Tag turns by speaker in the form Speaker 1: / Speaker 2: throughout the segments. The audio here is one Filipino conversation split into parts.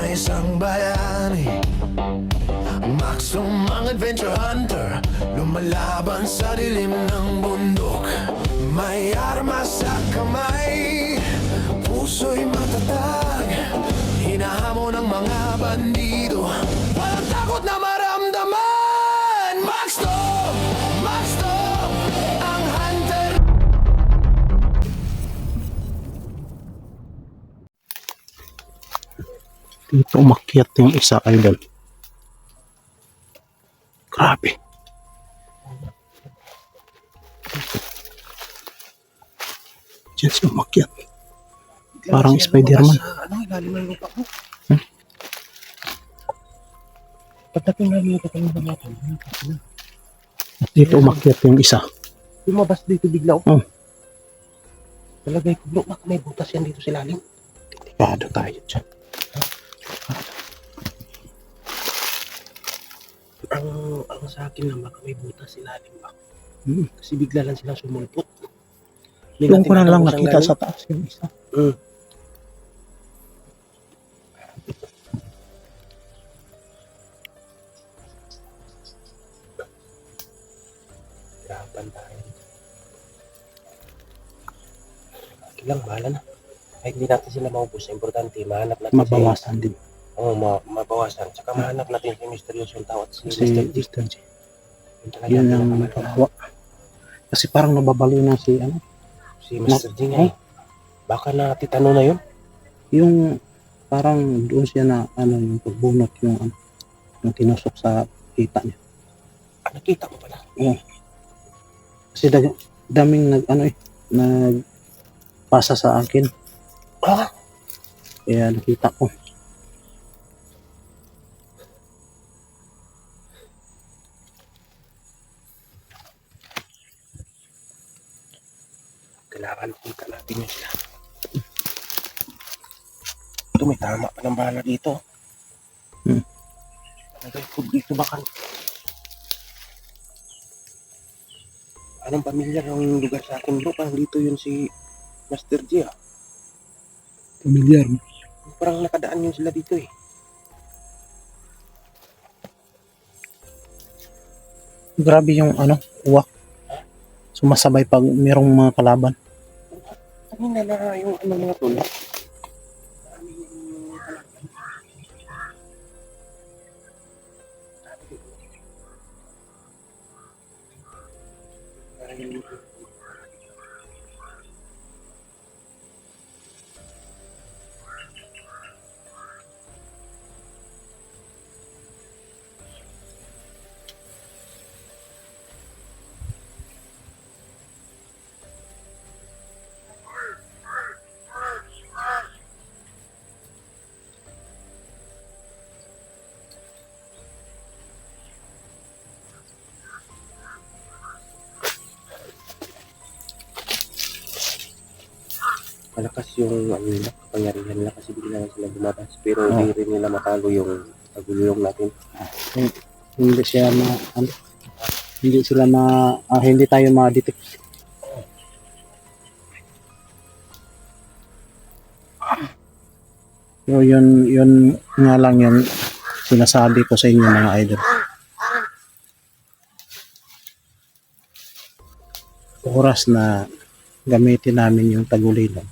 Speaker 1: isang bayani, Maxum ang adventure hunter, lumalaban sa dilim ng bundok. May armas sa kamay, puso'y matatag, hinahamon ng mga bandido, walang takot na maramdaman. Maxum! Maxum! Ang hunter.
Speaker 2: Dito umakyat yung isa, idol. Grabe. Diyan siya umakyat. Parang Spider-Man.
Speaker 3: Ano, ilalim ng lupa ko.
Speaker 2: Hmm?
Speaker 3: Pagdating namin yung katanungan natin,
Speaker 2: At dito umakyat yung isa.
Speaker 3: lumabas dito bigla ako.
Speaker 2: Oh.
Speaker 3: Talagay ko, bro, baka may butas yan dito sa ilalim.
Speaker 2: Delikado tayo dyan.
Speaker 3: Ang sa akin lang, baka may butas sa ilalim ba?
Speaker 2: Hmm.
Speaker 3: Kasi bigla lang silang sumulpot.
Speaker 2: Doon ko na lang nakita sa taas yung isa.
Speaker 3: Hirapan tayo. Okay lang, bahala na. Kahit hindi natin sila maubos, importante, mahanap natin
Speaker 2: Mabawasan din.
Speaker 3: Oo, mabawasan. Tsaka mahanap natin si Misteryoso yung tao at si
Speaker 2: Kasi
Speaker 3: Mr. G.
Speaker 2: Mr. G.
Speaker 3: Yun talaga
Speaker 2: Yun ang
Speaker 3: pinakamalala.
Speaker 2: kawawa. Kasi parang nababaliw na si ano.
Speaker 3: Si Mr. G nga eh. Baka na titano na yun.
Speaker 2: Yung parang doon siya na ano yung pagbunot yung ano, yung tinusok sa kita niya.
Speaker 3: Ah, nakita mo pala.
Speaker 2: Kasi daming nag ano nag pasa sa akin.
Speaker 3: Ah,
Speaker 2: Kaya nakita ko.
Speaker 3: kailangan kita natin yun sila. Ito, may tama pa ng bala dito. Nagay ko dito baka. Anong pamilyar ng lugar sa akin bro? Parang dito yun si Master G ah.
Speaker 2: Pamilyar.
Speaker 3: Parang nakadaan yun sila dito eh.
Speaker 2: Grabe yung ano, uwak. Sumasabay pag merong mga kalaban.
Speaker 3: Kanina na yung ano mga tol. Malakas yung ano nila, kapangyarihan nila kasi bigla lang sila lumabas. Pero hindi rin nila matalo yung tagulong natin.
Speaker 2: Hindi siya ano, hindi sila hindi tayo ma-detect. So yun nga lang yung sinasabi ko sa inyo mga idol. Oras na gamitin namin yung tagulilong.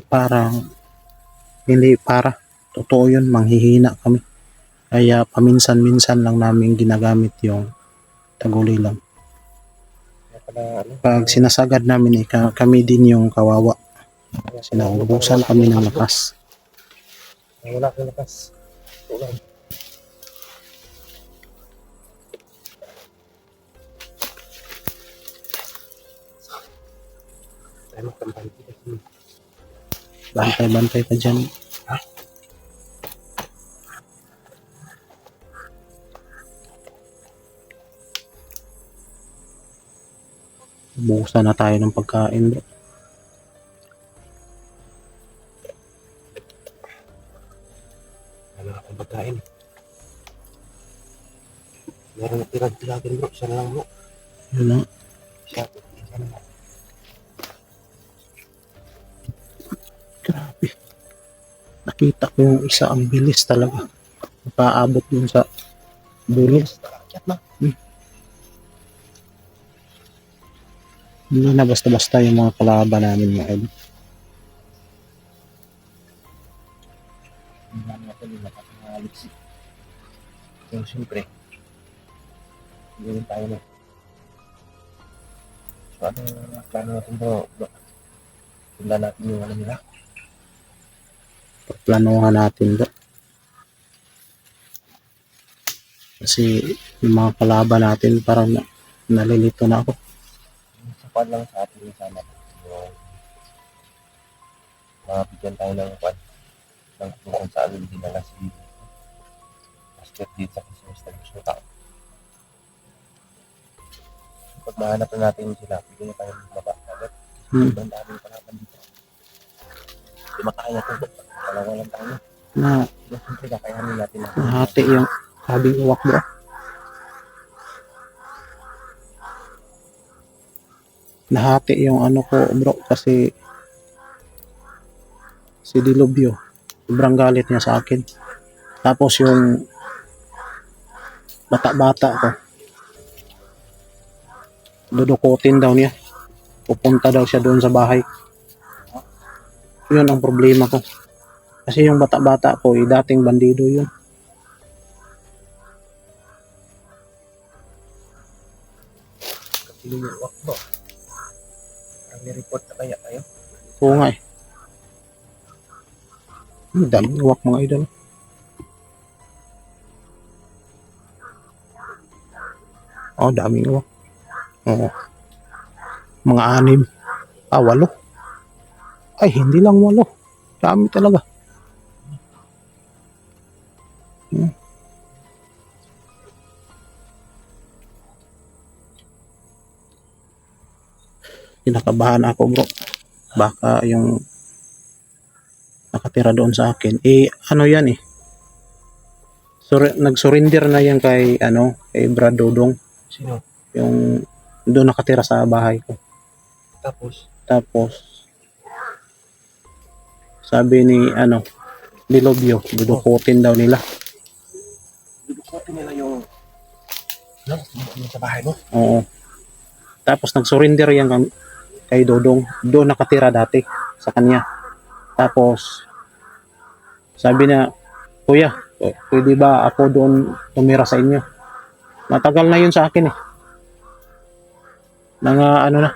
Speaker 2: Parang hindi para totoo yun, manghihina kami. Kaya paminsan-minsan lang namin ginagamit yung tagulilong.
Speaker 3: Kaya pala ano,
Speaker 2: Pag sinasagad namin kami din yung kawawa. Sinaubusan kami ng lakas.
Speaker 3: wala akong lakas. Wala. Tayo magkampante kasi.
Speaker 2: Bantay-bantay ka dyan. Ubusan na tayo ng pagkain, bro.
Speaker 3: Wala akong pagkain. Meron na tirag-tiragan bro. Isa na lang bro.
Speaker 2: Yun na.
Speaker 3: Isa na lang.
Speaker 2: Grabe. nakita ko yung isa, ang bilis talaga. Paabot dun sa dulo.
Speaker 3: Akyat na.
Speaker 2: Hindi na basta-basta yung mga kalaban namin mga idol.
Speaker 3: Hindi namin natin yung nakapangaliksik. Pero siyempre, hindi rin tayo na. So ano yung plano natin bro? Tunda natin yung ano nila.
Speaker 2: Planuhan natin do. Kasi yung mga kalaban natin parang nalilito na ako.
Speaker 3: Sapat lang sa atin yung sana. Yung mabigyan tayo ng kwan. Ng kung saan hindi na si basket dito sa Christmas na gusto tao. Pag mahanap na natin sila, bigyan na tayo ng baba agad. Sobrang daming kalaban dito. Hindi makakaya ito. Dalawa lang tayo.
Speaker 2: Na
Speaker 3: Pero siyempre kakayanin natin na.
Speaker 2: nahati yung kabing uwak bro. Nahati yung ano ko bro kasi si Dilobyo sobrang galit niya sa akin. Tapos yung bata-bata ko dudukutin daw niya. Pupunta daw siya doon sa bahay. Yun ang problema ko. Kasi yung bata-bata ko, dating bandido yun.
Speaker 3: Kasi yung work mo. Parang may-report na kaya tayo.
Speaker 2: Oo nga eh. Ang daming uwak mga idol. Oh, daming uwak. Oo. Mga 6. 8. Ay, hindi lang 8. Dami talaga. Kinakabahan ako bro. Baka yung nakatira doon sa akin. Ano yan eh. Nag-surrender na yan kay, kay Brad Dodong.
Speaker 3: Sino?
Speaker 2: Yung doon nakatira sa bahay ko.
Speaker 3: Tapos,
Speaker 2: Sabi ni, Dilobyo, dudukutin daw nila.
Speaker 3: dudukutin nila yung yung sa bahay mo.
Speaker 2: Oo. Tapos nag-surrender yan kay Dodong. Doon nakatira dati sa kanya. Tapos sabi niya, Kuya, pwede ba ako doon tumira sa inyo? Matagal na yun sa akin eh. Ano na.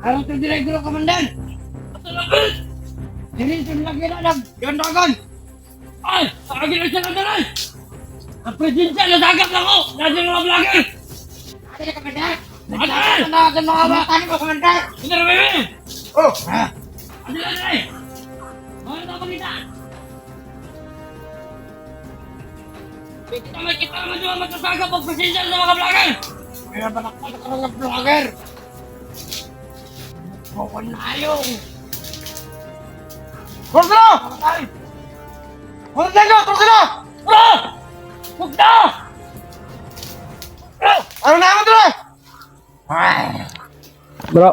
Speaker 4: Ano ito direktro komandan? Hindi ito lagi na naggandagan. Ay! Sagin ang sanadalan! Ang presensya nasagap lang ko! Nasa mga vlogger! Ano na komandan? Nagkakanagan mga bata ni komandan! Hindi na bebe! Oh! Ano na na eh? Ano na kumita? Kita naman yung matasagap ang presensya sa mga vlogger! Kaya ba nakapagod ka ng vlogger? Bukon na yung! Kurso! Kurso na! Kurso na! Bro! Huwag na! Bro! Ano na naman doon?
Speaker 2: Bro,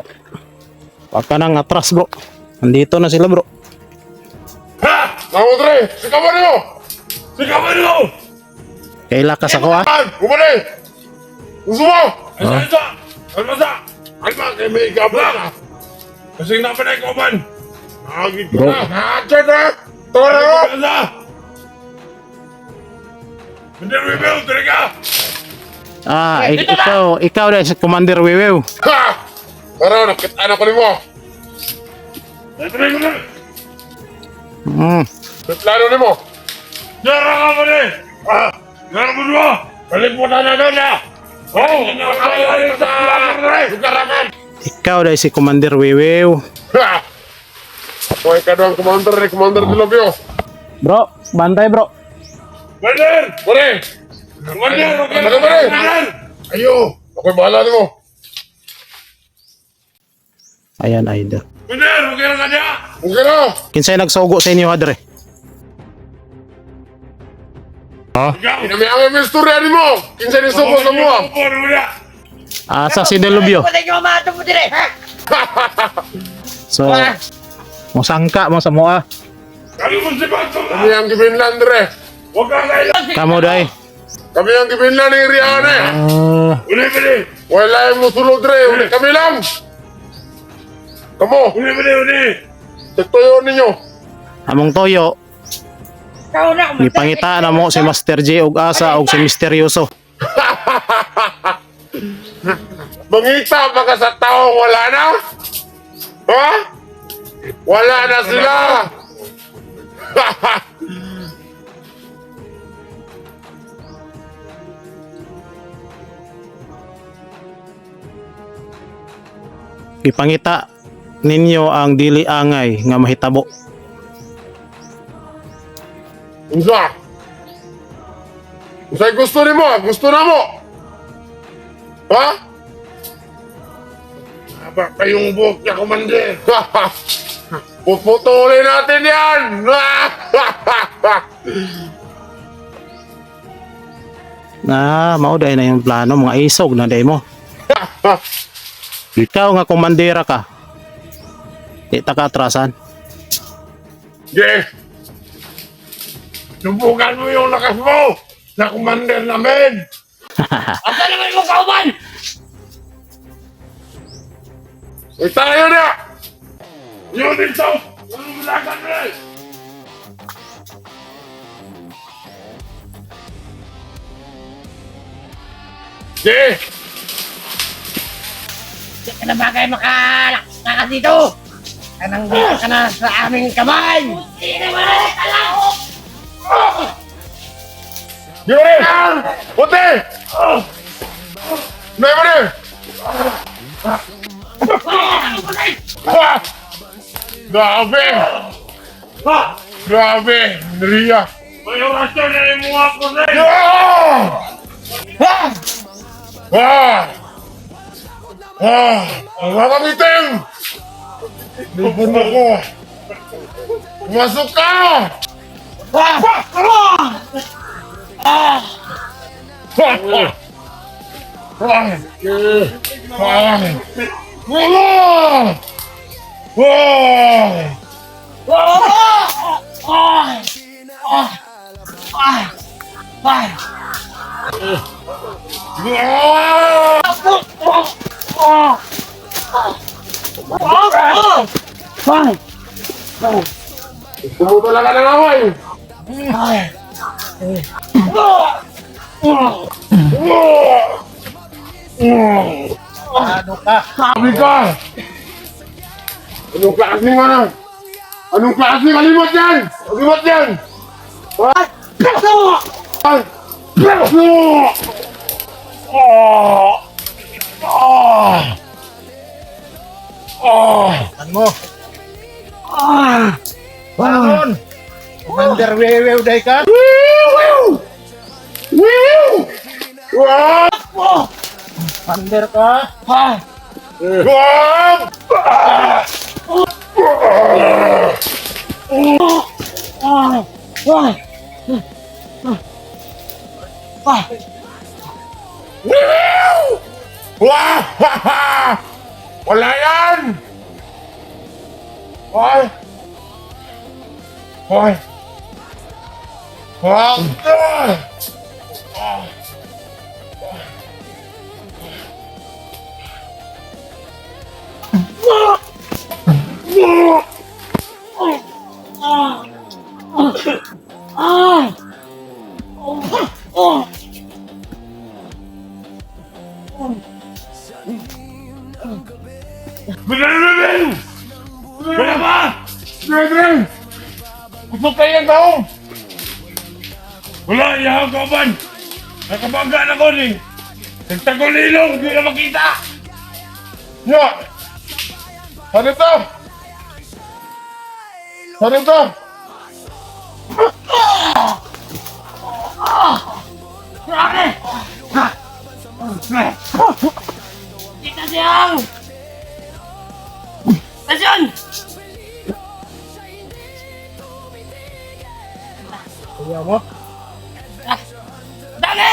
Speaker 2: wag ka nang atras bro. Nandito na sila bro.
Speaker 5: Ha! Namu tre! Sikapan niyo! Sikapan niyo!
Speaker 2: Kailakas ako ah.
Speaker 5: Bumalik! Gusto mo! Isa! Almasa! Alma! Kaya may ikabla ka! Kasi na pa na ikaban! Nakagit ko
Speaker 2: Bro.
Speaker 5: na! Nakagit na! Tora ko! Almasa! Hindi reveal! Tiri ka!
Speaker 2: Ikaw dahil si Commander Wewew.
Speaker 5: Ha! Tara! Nakita na ko ni mo! Tiri ko na! Sa plano ni mo! Yara ka mo ni! Ah! Yara mo mo! Kalimutan na doon na! Oh! Nakakaya sa lugaraman!
Speaker 2: Ikaw dahil si Commander Wewew.
Speaker 5: Ha! Ako ay kadang commander ni Commander Dilobyo.
Speaker 2: Bro, bantay bro.
Speaker 5: Commander! Pare! Commander! Commander! Ayo! Ako'y bahala ni mo.
Speaker 2: Ayan, idol.
Speaker 5: Bener, okay na kanya.
Speaker 3: Okay na.
Speaker 2: Kinsay nagsugo sa inyo, Adre?
Speaker 5: Ikaw.
Speaker 3: Inamihan mo yung istorya ni mo. Kinsa ni suko sa mo.
Speaker 2: Asa si Delubyo.
Speaker 4: Patay nyo mga ito mo dire.
Speaker 2: So, musangka mo sa mua.
Speaker 5: Kami mo si Bato na.
Speaker 3: Kami ang gibinlan dire.
Speaker 5: Huwag kang kailan.
Speaker 2: Kamo day.
Speaker 3: Kami ang gibinlan ni Rihanna.
Speaker 5: Uli.
Speaker 3: Wala yung musulod dire. Uli kami lang. Kamo,
Speaker 5: Uli.
Speaker 3: tutuyo ninyo.
Speaker 2: Among toyo,
Speaker 4: Ikaw na.
Speaker 2: gipangita na mo si Master J og Asa og si Misteryoso.
Speaker 3: Mangita pa ka sa taong wala na? Ha? Wala na sila.
Speaker 2: Gipangita ninyo ang dili angay nga mahitabo.
Speaker 3: Unsa? Unsay gusto nimo? Gusto na mo? Ha?
Speaker 5: Haba kayong buhok niya, Commander.
Speaker 3: Puputulin natin yan!
Speaker 2: Mao day na yung plano, mga isog na day mo. Ikaw nga komandera ka. Di ta ka atrasan.
Speaker 5: Sige. Subukan mo yung lakas mo na Commander namin.
Speaker 4: Asa naman mo kauban?
Speaker 3: Tayo na!
Speaker 5: Yun dito. Anong malakan mo eh?
Speaker 3: Sige!
Speaker 4: Di ka na bagay makalakas dito. Kanang dito ka na sa aming kamay. Hindi na malalik ka lang.
Speaker 3: Yuri! Puti! May mo rin! Ha! Grabe! Grabe! Nariya!
Speaker 5: May orasyon na yung mga ko na eh.
Speaker 3: Ang mga miting! Lupon ako! Masuk ka! Tumutulak ka ng away!
Speaker 2: Ano ka?
Speaker 3: Sabi ka! Anong klaseng ano? Anong klaseng alimot yan? Alimot yan! What? Ay!
Speaker 2: Ano? Panon! Commander Wewew day ka? Commander ka?
Speaker 3: Wala yan! Hoy! Hoy! Hoy!
Speaker 5: Bener! Kenapa?
Speaker 3: Dren! Gusto kayo ang tao!
Speaker 5: Wala, iyaw ka ban. Nakabangga na ko ni. Nagtagulilong, di na makita.
Speaker 3: Ya! Ano ito? Ano ito?
Speaker 4: Grabe! Kita siyang!
Speaker 3: Kuya mo?
Speaker 4: Dali!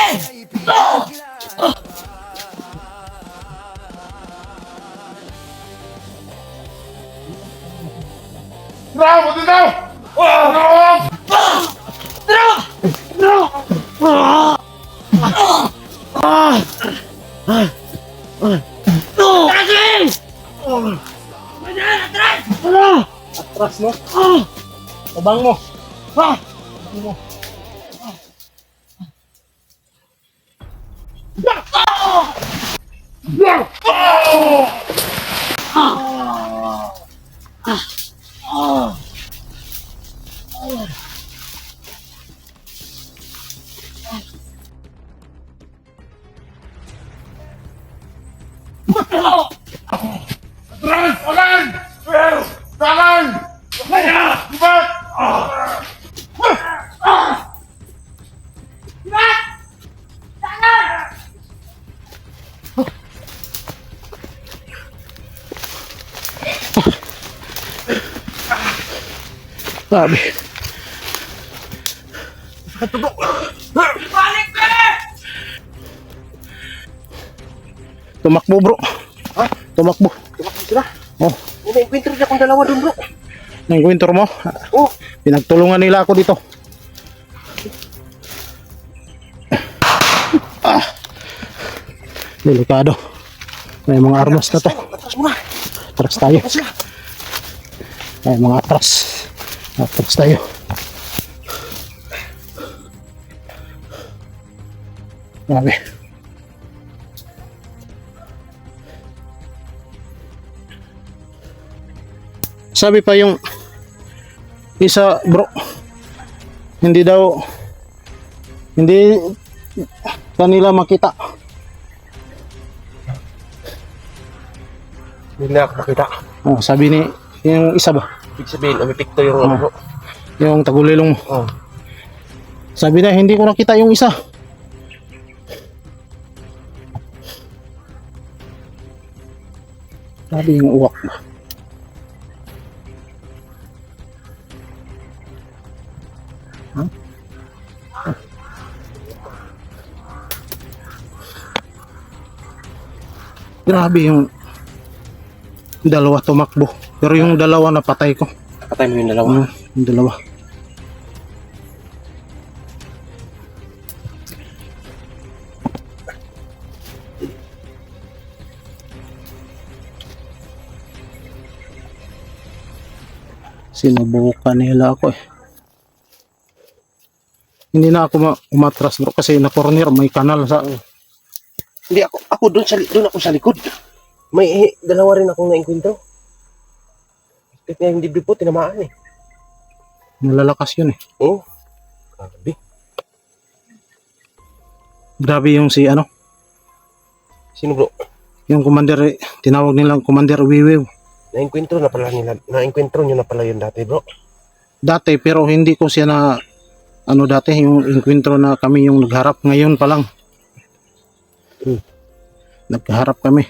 Speaker 5: Bravo, dito! Bravo!
Speaker 4: Atras! Ayan, atras!
Speaker 3: Atras mo? Tabang mo. Tabang mo.
Speaker 5: Atras! Talan! Talan! Kaya! Dibat!
Speaker 2: Grabe.
Speaker 4: Balik ka!
Speaker 2: Tumakbo bro.
Speaker 3: Ha?
Speaker 2: Tumakbo.
Speaker 3: Tumakbo sila.
Speaker 2: Oh,
Speaker 3: May na-encounter niya akong dalawa doon bro.
Speaker 2: nangkwintor mo.
Speaker 3: Oh,
Speaker 2: Pinagtulungan nila ako dito. Delikado. May mga armas na to.
Speaker 3: atras mo na.
Speaker 2: Atras tayo.
Speaker 3: Atras sila.
Speaker 2: May mga atras. Atras tayo. Grabe. Sabi pa yung isa bro, hindi kanila makita.
Speaker 3: Hindi na ako makita.
Speaker 2: Oh, sabi ni yung isa ba,
Speaker 3: Ibig sabihin, umipikto yung ano bro.
Speaker 2: yung tagulilong mo.
Speaker 3: Oh.
Speaker 2: Sabi na hindi ko nakita yung isa. Sabi yung uwak ba. Grabe yung dalawa tumakbo. Pero yung dalawa napatay ko.
Speaker 3: Patay mo yung dalawa.
Speaker 2: Yung dalawa. Sinubukan nila ako eh. Hindi na ako umatras bro kasi na corner may kanal sa
Speaker 3: Hindi ako doon ako sa likod. May dalawa rin akong na-encounter. Kahit nga yung dibdib po, tinamaan eh.
Speaker 2: nalalakas yun eh.
Speaker 3: Oh. Grabe.
Speaker 2: Grabe yung si ano,
Speaker 3: Sino bro?
Speaker 2: yung commander tinawag nilang Commander Wiwiw.
Speaker 3: Na-encounter na pala nila. Na-encounter nyo na pala yun dati bro.
Speaker 2: Dati pero hindi ko siya na ano dati yung encuentro na kami yung nagharap ngayon pa lang. Nagharap kami.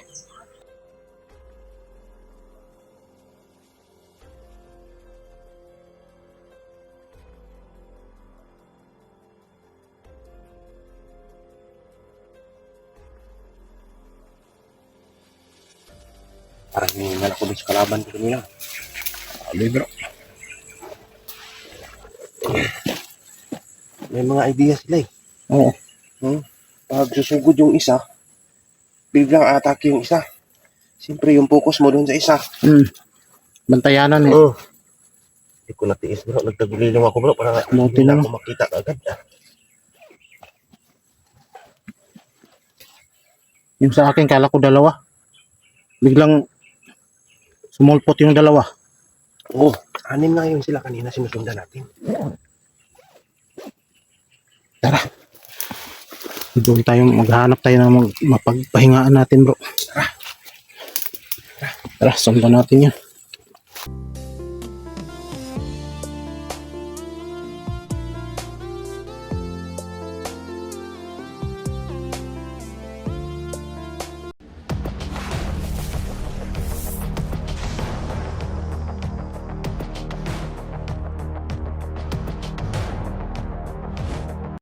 Speaker 3: Parang hinihingal ako doon sa kalaban ko nila.
Speaker 2: Sabi bro.
Speaker 3: May mga idea sila eh.
Speaker 2: Oo.
Speaker 3: Pag susugod yung isa, biglang atake yung isa. Siyempre yung focus mo doon sa isa.
Speaker 2: Bantayanan eh.
Speaker 3: Oo. Hindi ko natiis bro. Nagtagulilong ako bro. Para
Speaker 2: Buti
Speaker 3: hindi na
Speaker 2: naman.
Speaker 3: ako makita agad.
Speaker 2: Yung sa akin kala ko dalawa. Biglang sumulpot yung dalawa.
Speaker 3: Oo. 6 na yun sila kanina sinusundan natin.
Speaker 2: Tara. Doon tayo maghanap tayo ng mapagpahingaan natin bro. Tara, sundan natin yan.